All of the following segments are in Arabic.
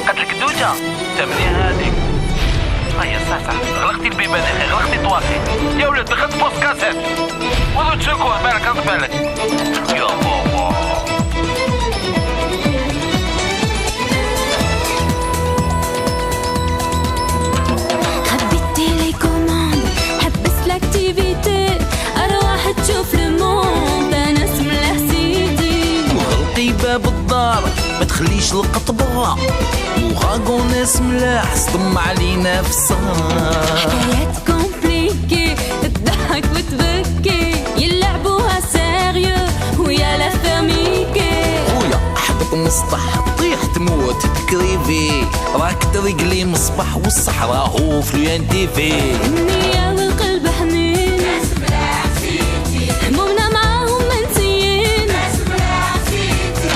قالت لك دوجه تمني هذيك. هيا صح غلقتي البيبان يا اخي، غلقتي الطواقي يا ولد. دخلت بوست كاسيت وضو تشوكوه بالك رد بالك يا بابا. خبي التليكوماند، حبس لاكتيفيتي، ارواح تشوف الموند، انا اسم سيدي. وغلقي باب الدار ما تخليش القطبه، وغاقو ناس ملاح صدم علينا في السهر. حكايات كومبليكي تضحك وتبكي، يلعبوها سيريو ويا لا فاميكي. خويا حبط مسطح طيح تموت تكريفي، راك ترقلي مصباح والصحراء هو فلوين تيفي. النية والقلب حنين، ناس ملاح سيتي، همومنا معاهم منسيين، ناس ملاح سيتي.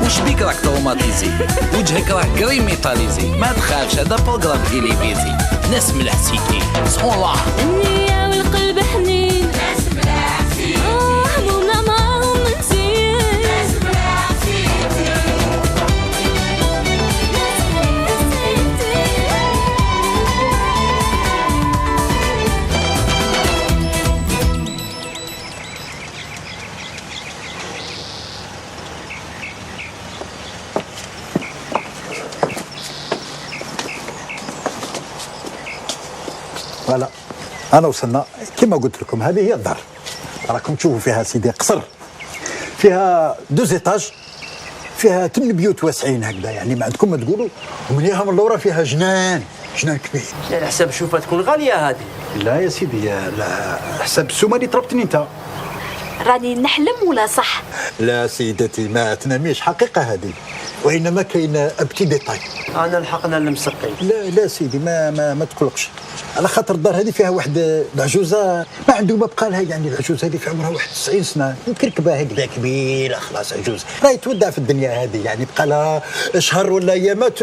وش بيك راك تروماتيزي، وجهك راه كريميتاليزي، ما تخافش هذا بروغرام إليفيزي. ناس ملاح سيتي سبحان الله. النية والقلب حنين، ناس ملاح سيتي، همومنا معاهم منسيين، ناس ملاح سيتي، ناس ملاح سيتي. فوالا انا وصلنا كما قلت لكم. هذه هي الدار، راكم تشوفوا فيها سيدي قصر، فيها 2 ايطاج، فيها 8 بيوت واسعين هكذا، يعني ما عندكم ما تقولوا. ومنيها من اللورا فيها جنان كبير. على حساب شوفها تكون غاليه هذه. لا يا سيدي، لا حساب السومه اللي طلبتني انت. راني نحلم ولا صح؟ لا سيدتي ما تناميش، حقيقه هذه، وانما كاين ابتي ديتاي. انا لحقنا المسقي. لا سيدي ما تقلقش، على خاطر الدار هذه فيها واحد العجوزه ما عنده ما بقى لها، يعني العجوزه هذه في عمرها واحد 90 سنه، مكركبه هكذا كبيره، خلاص عجوز راهي تودع في الدنيا هذه، يعني بقى لها شهر ولا ايامات.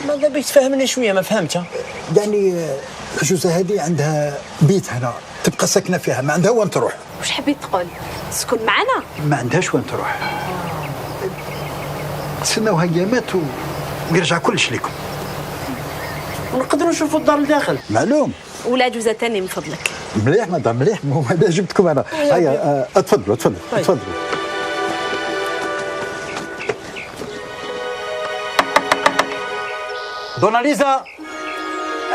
ماذا بيك تفهمني شويه ما فهمتها. يعني العجوزه هذه عندها بيت هنا تبقى ساكنه فيها، ما عندها وين تروح. واش حبيت تقول؟ تسكن معنا؟ ما عندهاش وين تروح، تسناوها ايامات ويرجع كلش لكم. ونقدروا نشوفوا الدار لداخل. معلوم. ولا جوزة تاني من فضلك. مليح مدام مليح، هذا جبتكم انا. هيا تفضلوا. دوناليزا،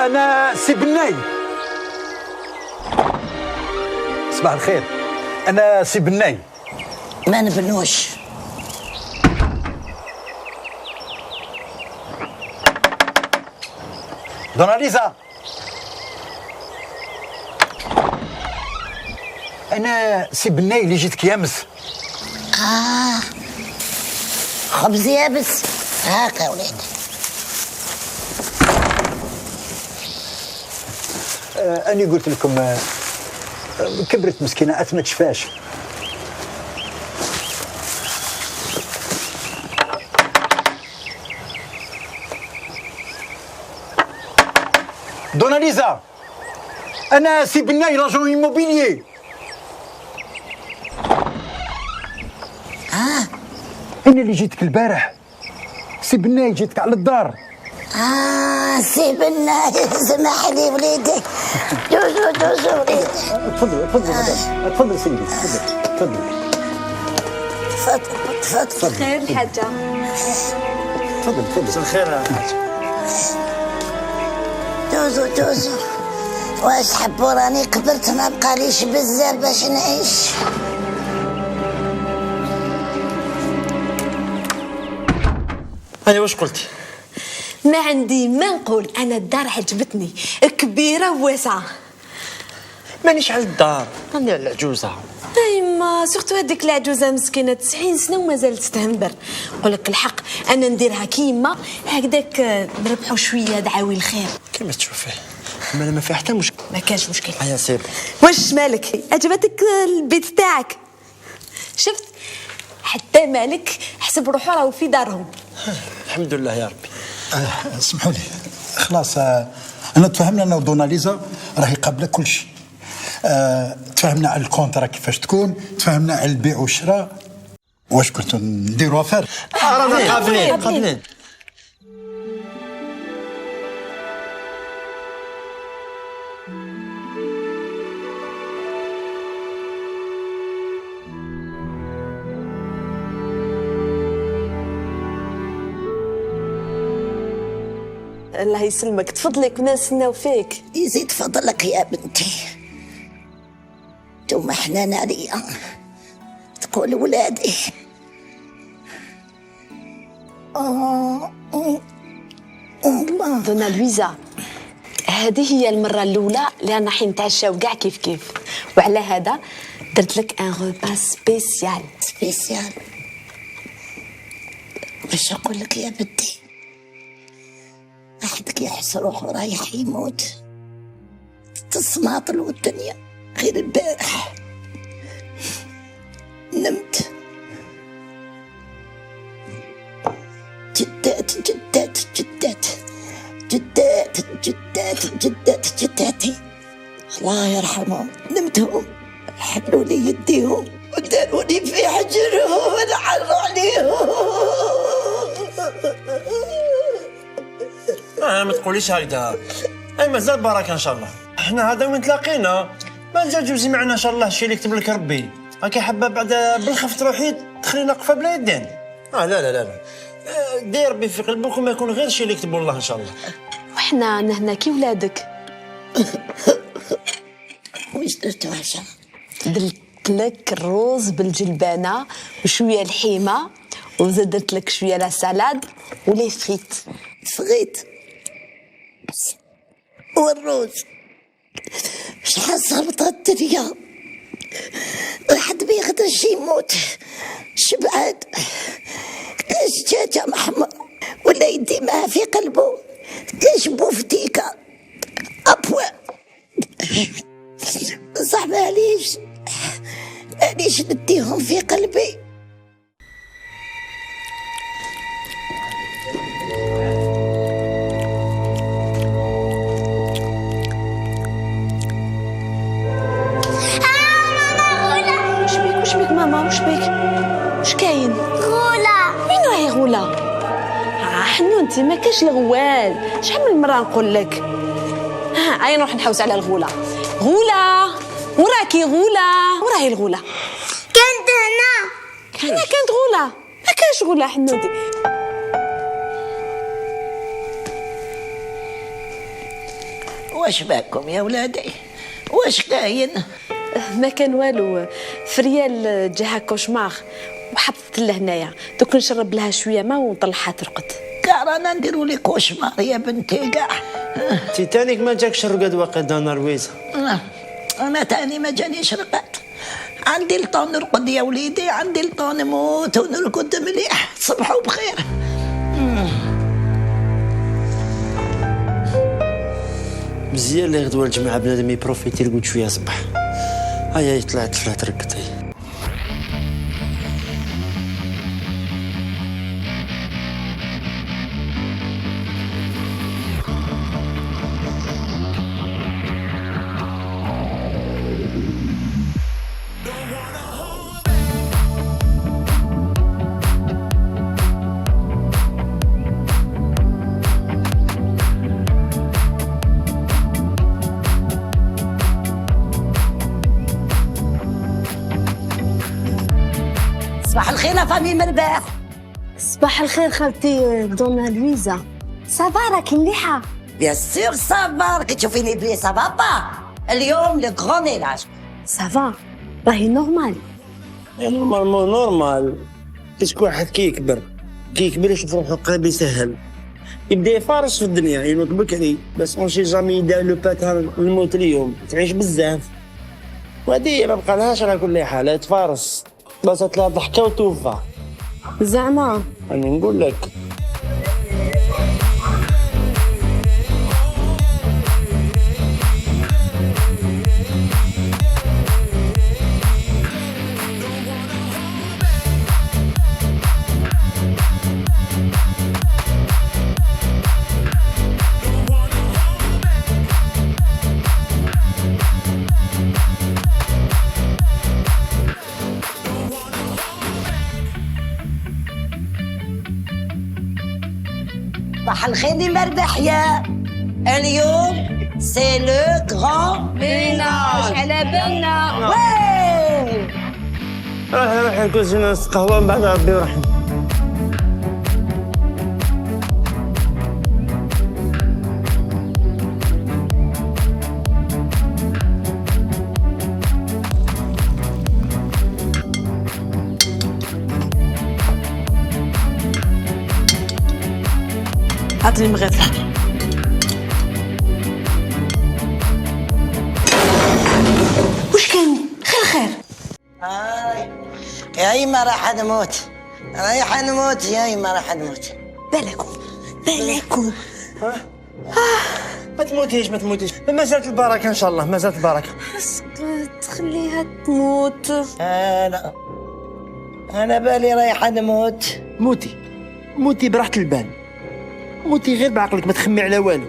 انا سي بناي. صباح الخير، انا سي بناي. ما نبنوش. دوناليزا، انا سي بناي اللي جيتك يامس. خبز يابس هاكا وليدي. أنا قلت لكم كبرت مسكينة ما تشفاش. دوناليزا، أنا سي بناي لاجون إيموبيليي. أنا اللي جيتك البارح، سي بناي جيتك على الدار. سي بناي، سمح لي وليدي. دوزو وليدي. تفضل سيدي، تفضل. خير الحاجة. تفضل. الخير. دوزو. واش حبوا راني كبرت، ما بقاليش بزاف باش نعيش. هيا واش قلتي؟ ما عندي ما نقول، أنا الدار عجبتني، كبيرة وواسعة. مانيش على الدار، راني على العجوزه. ايما سورتو هذيك العجوزه مسكينه 90 سنه ومازالت تهمبر. نقول لك الحق، انا نديرها كيما هكذاك، نربحوا شويه دعاوي الخير. كيما تشوفي ما فيها حتى مشكل. ما كانش مشكل. هيا سيب. واش مالك؟ عجبتك البيت تاعك؟ شفت حتى مالك حسب روحو راهو في دارهم. الحمد لله يا ربي. اسمحوا لي، خلاص انا تفهمنا انا ودوناليزا راهي قابله كل شيء. تفهمنا على الكونترا كيفاش تكون، تفهمنا على البيع والشراء. واش كنتوا نديروا افير؟ رانا قابلين. الله يسلمك، تفضلي كنا نستناو فيك. يزيد فضلك يا بنتي. توما حنان عليا تقول ولادي. الله. دونا لويزا، هذه هي المرة الأولى اللي رانا رايحين نتعشاو كاع كيف كيف، وعلى هذا درت لك ان روبا سبيسيال. سبيسيال؟ باش نقول لك يا بنتي، أحدك يحس روحه رايح يموت، تسماطل والدنيا. غير البارح نمت جدات جدات جدات جدات جدات جدات جداتي الله يرحمهم، نمتهم حلوا لي يديهم وداروني في حجرهم ونحروا عليهم. ما تقوليش هكذا، اي مازال بركه ان شاء الله. احنا هذا وين تلاقينا مازال جوزي معنا ان شاء الله. الشيء اللي يكتب لك ربي. راكي حابه بعد بالخف تروحي تخلينا قفه بلا يدين. لا لا لا لا، دير ربي في قلبك وما يكون غير الشيء اللي يكتبه الله ان شاء الله. وحنا هنا كي ولادك. واش درتو عشا؟ درت لك الروز بالجلبانه وشويه الحيمه، وزدت لك شويه لا سالاد ولي فريت. فغيت والروز شحال صربطت الدنيا، واحد ما يقدرش يموت شبعان. كاش دجاجة محمر ولا يدي معاه في قلبه، كاش بوفتيكا أبوا. صح معليش نديهم في قلبي. وش بيك ماما؟ وش بيك؟ وش كاين؟ غولة. وين راهي غولة؟ حنونتي ما كاش الغوال، شحال من مرة نقول لك. هاي نروح نحوس على الغولة. غولة وراكي غولة؟ وراهي الغولة؟ كانت هنا. كانت غولة؟ ما كاش غولة حنونتي. واش باكم يا ولادي؟ واش كاين؟ ما كان والو، فريال جاها كوشمار وحطت له هنايا، دوك نشرب لها شويه ما ونطلعها ترقد. كاع رانا نديرو لي كوشمار يا بنتي كاع. تيتانيك ما جاكش رقد واقع دانا لويزا؟ انا تاني ما جانيش رقد، عندي الطون نرقد يا وليدي، عندي الطون نموت ونرقد مليح. صبحوا بخير. مزيان اللي غدوه الجماعه بنادم يبروفيتي يرقد شويه صباح. هيا طلعت رقدت. صباح الخير يا فامي مرباح. صباح الخير خالتي دونا لويزا، صافا راكي مليحه؟ بيان سور صافا، راكي تشوفيني بلي صافا با. اليوم لو غران ميناج. صافا راهي نورمال. نورمال. كيش واحد كيكبر يشوف روحو قريب يسهل، يبدا يفارس في الدنيا، ينوض بكري بس ماشي جامي يدير لو باتان الموت اليوم، تعيش بزاف. وهادي ما بقالهاش على كل حال، يتفارس بلاصة لها ضحكة وتوفى. زعما أنا نقول لك صباح الخير مربح يا. اليوم سي لو غران ميناج. على بالنا. وي روح الكوزينة قهوة من بعد ربي يرحم. هات لي المغرفه. واش كاين؟ خير. يا إما راح نموت، رايح نموت يا إما راح نموت. بالكم ما تموتيش ما زالت البركه ان شاء الله، ما زالت البركه. اسكت خليها تموت. لا أنا بالي رايح نموت. موتي براحة البال، موتي غير بعقلك، ما تخمي على والو.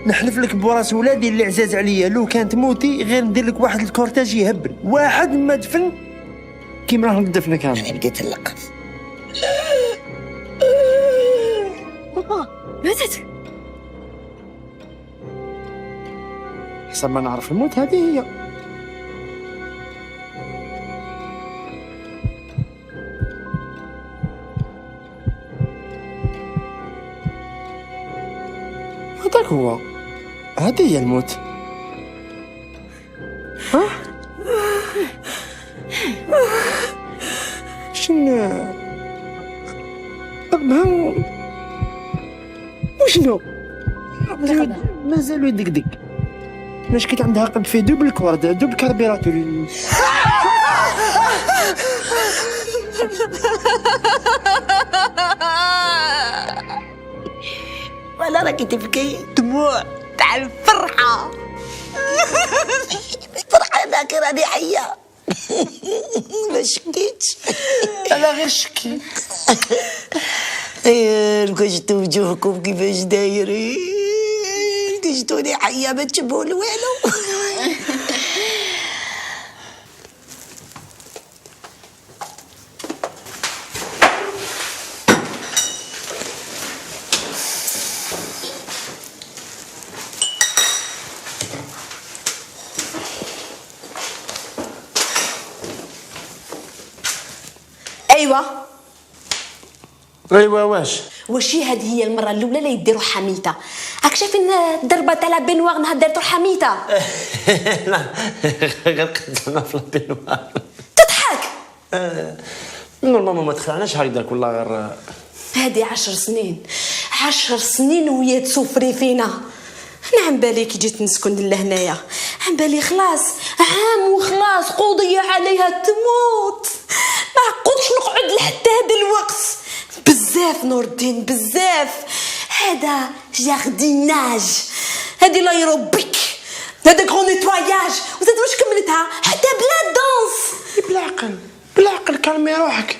نحلف لك براس ولادي اللي عزاز عليا، لو كانت موتي غير ندير لك واحد الكورتاج يهبل، واحد ما دفن كيما راهم ندفن كامل. أنا بديت نلقف. بابا ماتت. حسب ما نعرف الموت هذه هي. هذاك هو، هذه هي الموت. ها؟ شنو؟ طبها وشنو؟ مازالو يدقدق. ماش كنت عندها قلب فيه دوبل كورد، دوبل كاربيراتور. ولا راكي تبكي؟ دموع تاع الفرحه. فرحة هذاك راني حية. ما شكيتش. انا غير شكيت. كي شفتوا وجوهكم كيفاش دايرين، كي شفتوني حية ما تشبهوا والو. ايوا واش هذه هي المره الاولى اللي يديروا حميته. راك شايفين الضربه تاع لابينوار نهار دارتو حميته؟ لا غير قدنا في لابينوار. تضحك. نورمالمون ما تخلعناش هكذاك والله، غير هذه 10 سنين وهي تسوفري فينا. انا عم بالي كي جيت نسكن لهنايا عم بالي خلاص عام وخلاص قضيه عليها تموت. ما عقدش نقعد لحتى هذا الوقت. بزاف نور الدين بزاف. هذا جارديناج، هذه لايروبيك، هذا كرون نيتواياج، وزاد واش كملتها حتى بلا دونس. بالعقل كالمي روحك.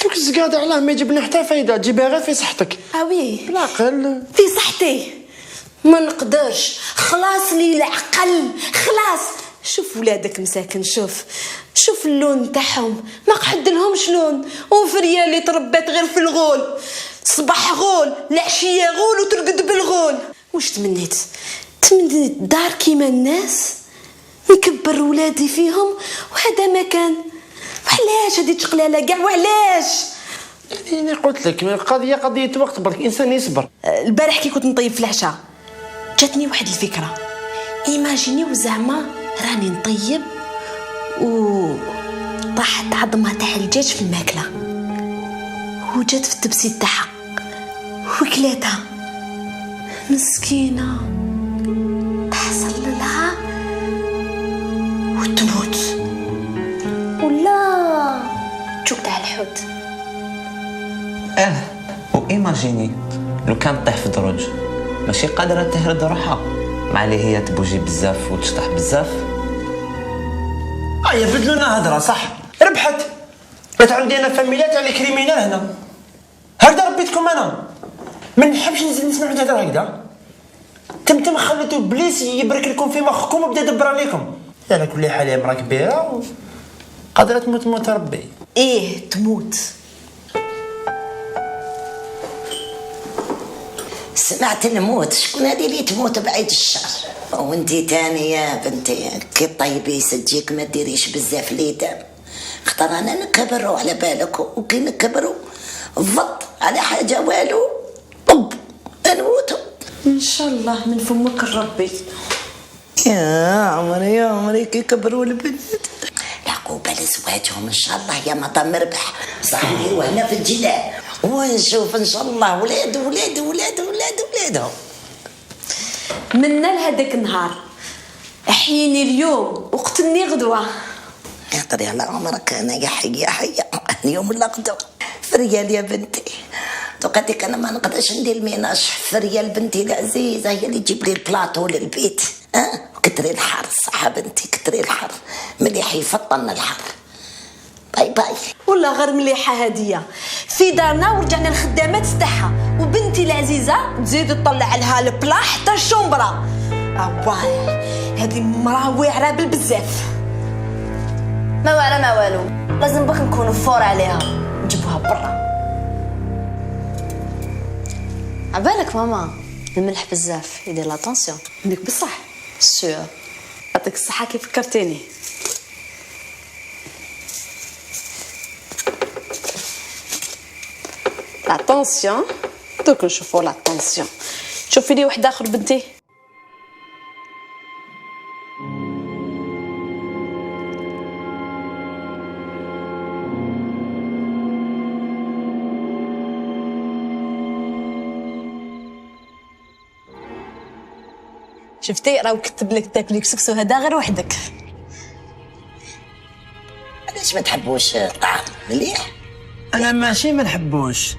دوك الزقاده علاه ما يجيب لنا حتى فايده، تجيبها غير في صحتك. وي بالعقل في صحتي ما نقدرش. خلاص لي العقل خلاص. شوف ولادك مساكن، شوف اللون تاعهم، ما قحد لهمش لون. وفريا اللي تربات غير في الغول، صباح غول العشيه غول وترقد بالغول. واش تمنيت دار كيما الناس، نكبر ولادي فيهم وهذا ما كان. وعلاش هذه تقلاله كاع؟ وعلاش؟ يعني قلت لك القضيه قضيه وقت، برك الانسان يصبر. البارح كي كنت نطيب في العشاء جاتني واحد الفكره. ايماجينيو زعما راني نطيب و طاحت عظمه تاع الدجاج في الماكله وجات في التبسيط تاعها وكلاتها مسكينه، تحصل لها وتموت ولا تشوك تاع الحوت. وإيماجيني لو كان طيح في دروج ماشي قادرة تهرد روحها، مع اللي هي تبوجي بزاف وتشطح بزاف. بدلونا هضره صح، ربحت. بات عندي انا فاميليا تاع لي كريمينال هنا، هكذا ربيتكم انا. ما نحبش نزيد نسمع تهضر هكذا. تم خليتو بليس يبرك لكم في مخكم وبدا يدبر عليكم. على كل حال هي مرا كبيره قادره تموت موت ربي. ايه تموت. سمعت نموت، شكون هذه اللي تموت بعيد الشر؟ وانتي تاني يا بنتي كي طيبي سجيك ما ديريش بزاف ليدام، خطر انا نكبروا على بالك، وكي نكبروا فض على حاجه والو طب نموتوا ان شاء الله من فمك الربي. يا عمري كي كبروا البنات العقوبه لزواجهم ان شاء الله يا مطعم مربح صح. نديروا هنا في الجلاء ونشوف ان شاء الله ولاد ولاد ولاد ولاد ولاد زيدهم. منا لهداك النهار احييني اليوم وقتلني غدوه. اهضري على عمرك، انا يا حي اليوم ولا غدوه في ريال يا بنتي. توقيتك انا ما نقدرش ندير الميناج في ريال بنتي العزيزه، هي اللي تجيب لي البلاطو للبيت. كتري الحر صح بنتي، كتري الحر مليح يفطن الحر. باي باي. والله غير مليحه هديه في دارنا ورجعنا الخدامات تاعها، وبنتي العزيزه تزيد تطلع لها البلا حتى الشومبره. واي هذه مراه واعره بالبزاف. ما واعره ما والو، لازم بغي نكونوا فور عليها نجيبوها برا. عبالك ماما الملح بزاف يدير لاتونسيون. عندك بصح سور. يعطيك الصحه كيف فكرتيني. لاتونسيون دوك نشوفوا لاتونسيون. شوفي لي واحد اخر بنتي. شفتي راه كتب لك تاكلي كسكسو هذا غير وحدك. علاش ما تحبوش الطعام مليح؟ انا ماشي ما نحبوش،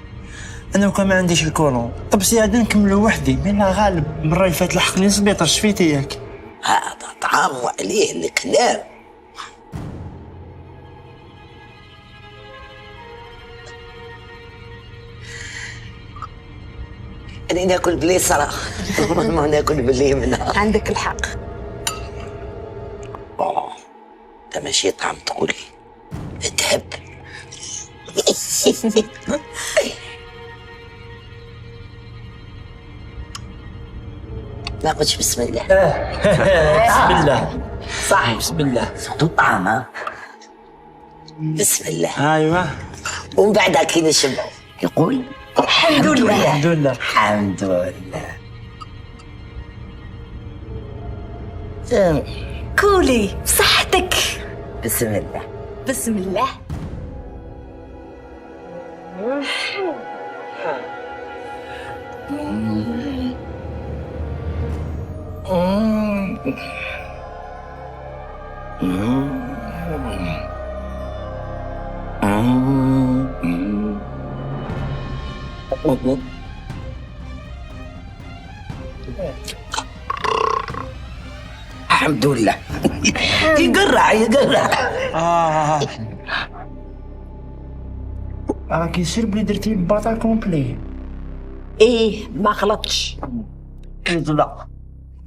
انا وكان ما عنديش الكولون طبسي عاد نكملو وحدي. من غالب المره اللي فاتت لحقني سبيطر شفيتي ياك. هذا طعام وعليه الكلام. أنا ناكل باليسرى ما ناكل باليمنى. عندك الحق. ده ماشي طعم تقولي تحب. ما قلتش بسم الله. بسم الله. صح بسم الله. صوتو طعم ها. بسم الله. ايوه. ومن بعدها كي نشبعوا يقول الحمد لله. الحمد لله. الحمد لله. كولي بصحتك. بسم الله. بسم الله. الحمد لله. يقرع راكي يصير بلي درتي الباطا كومبلي. ايه ما غلطش.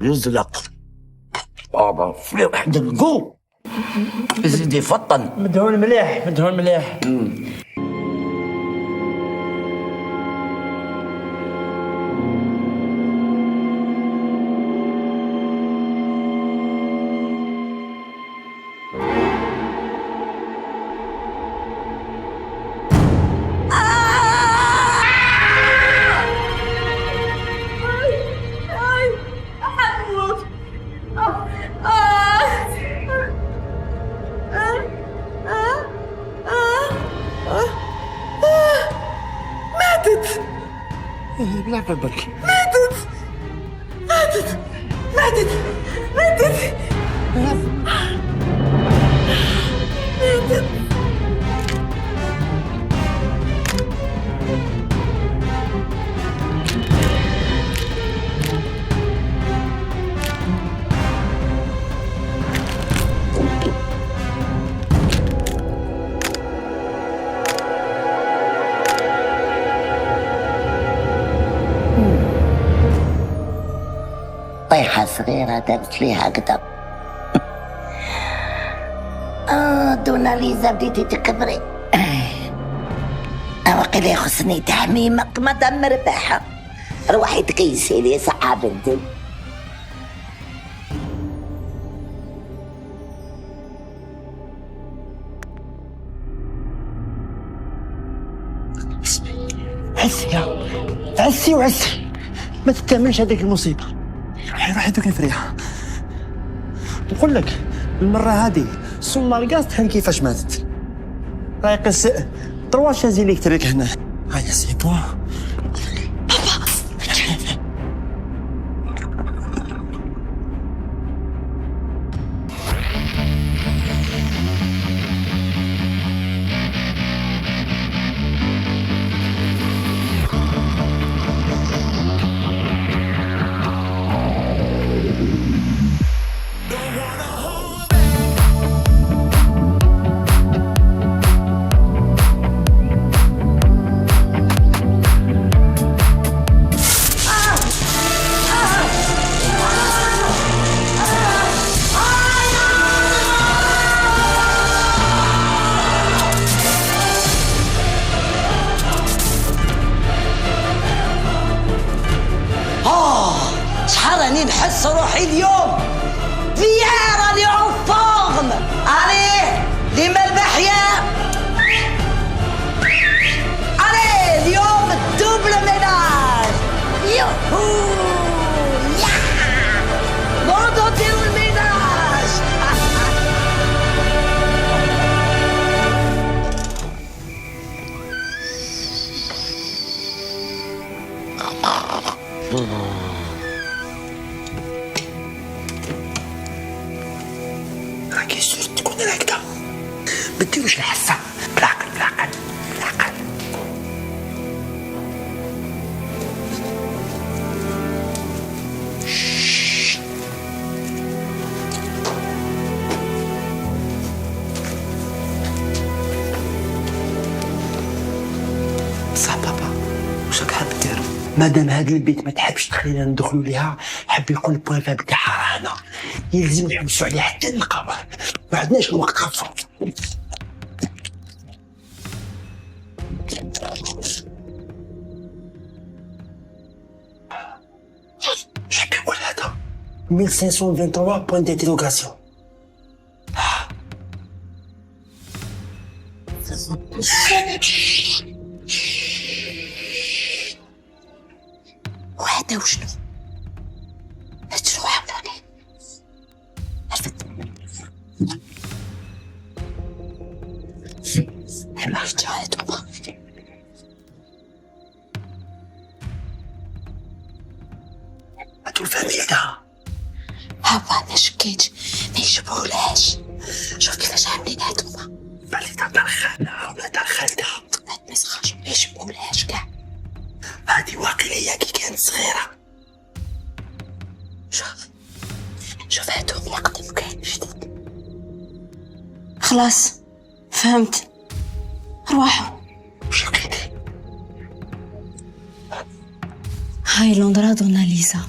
يزلق بابا في واحد القو يزيد يفطن. مدهون مليح مدهون مليح. بلا بالك. طيحة صغيرة دارت ليها هكذا. دونا ليزا بديتي تكبري. وقيلا يخصني تحميمك مدام مرباحة. روحي تكيسي لي صحة بنتي. عسي عسي وعسي، ما تتعملش هذيك المصيبة. روحي دوك نفريها. نقول لك المرة هذه سمار الغاز تحل كيفاش ماتت. راهي قص 3 شازي الكتريك هنا. هيا سي بون. نحس روحي اليوم فيها راني اون فورم. عليه ديما البحية. عليه اليوم الدوبل ميناج. يوهو يا برضو ديروا الميناج. راكي سور تكون هكذا، ما ديروش الحسه بالعقل بالعقل بالعقل. صح بابا، واش راك حاب دير؟ مادام هاد البيت ما تحبش تخلينا ندخلوا ليها، حب يكون البويفا بتاعها هنا، يلزم نحبسوا عليه حتى نلقاوه، ما عندناش الوقت خاصو. شحال يقول هذا 1523 بوين دانتيروغاسيون. وهذا وشنو؟ هاد شنو عملوني؟ عرفت؟ حنا رجعوا هادوما. هادو الفاميلا هابا انا شكيت ما يشبهولهاش. شوف كيفاش عاملين هادوما. بالي تاع دار خالها ولا دار خالتها، ما تمسخرش ما يشبهولهاش كاع. هادي واقيلية كي كانت صغيرة. شوف هادو من قدام كاين جديد. خلاص فهمت، روحوا. واش لقيتي؟ هاي لندرا دونا ليزا،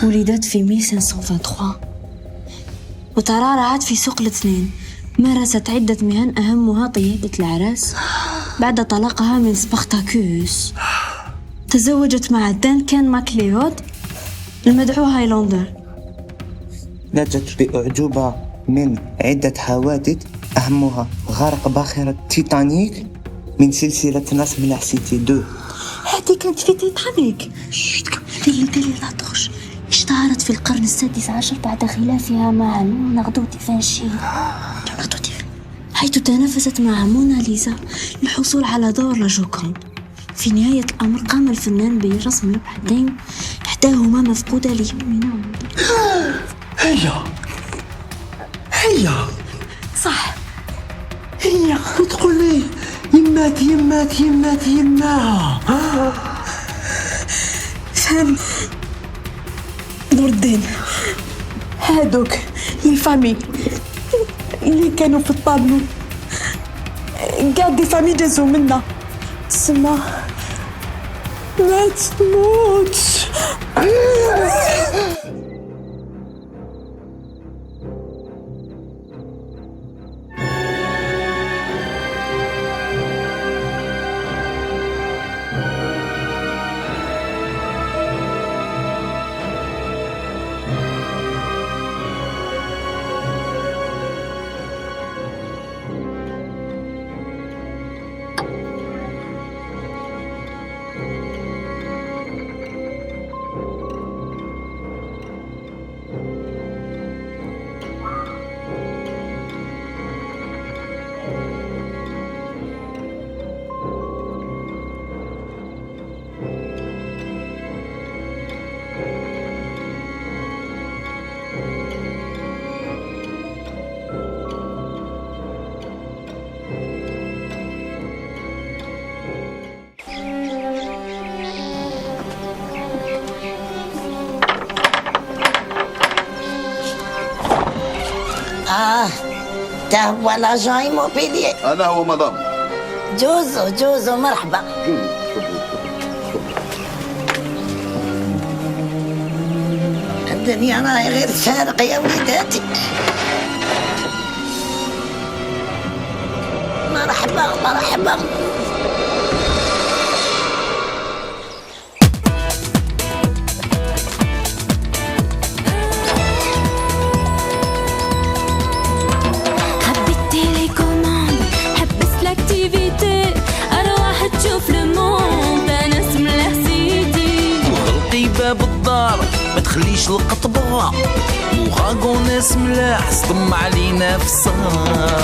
ولدت في 1523 وترعرعت في سوق الاثنين. مارست عدة مهن أهمها طيادة العراس بعد طلاقها من سبارتاكوس. تزوجت مع دانكان ماكليود المدعو هايلاندر. نجت بأعجوبة من عدة حوادث أهمها غرق باخرة تيتانيك من سلسلة نصب العسيتي 2. هذه كانت في تيتانيك. دلي لا تخش. اشتهرت في القرن السادس عشر بعد خلافها مع ليوناردو دافنشي، حيث تنافست مع موناليزا للحصول على دور لاجوكوند. في نهاية الأمر قام الفنان برسم لوحتين إحداهما مفقودة ليومنا. هي صح، هي تقول لي يمات يمات يمات يما. فهم نور الدين. هادوك الفامي اللي كانوا في الطابلو قاعد دي فامي جازو منا تسمى ما تموتش. تا هو لاجون ايموبيليي. أنا هو مدام. جوزو مرحبا. الدنيا راهي غير فارق يا وليداتي. مرحبا. شلقت برا وغاقو ناس ملاح صدم علينا في الصار.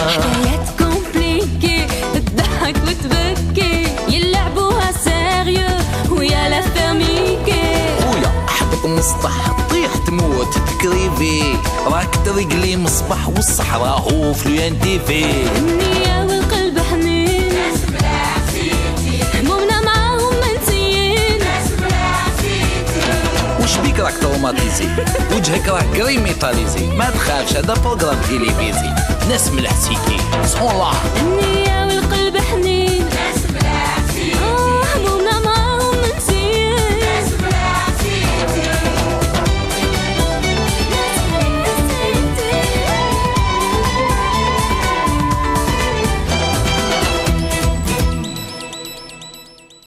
حكايات كومبليكي تضحك وتبكي يلعبوها سيريو ويا لا فيرميكي. خويا حبط مسطح طيح تموت تكريفي راك ترقلي مصباح والصحراء هو في لو ان تي في. النية والقلب حنين همومنا معاهم منسيين. وش بيك راك تروماتيزي وجهك راه كريميتاليزي. ما تخافش هذا بروغرام تيليفيزي ناس ملح سيكي صون الله. النية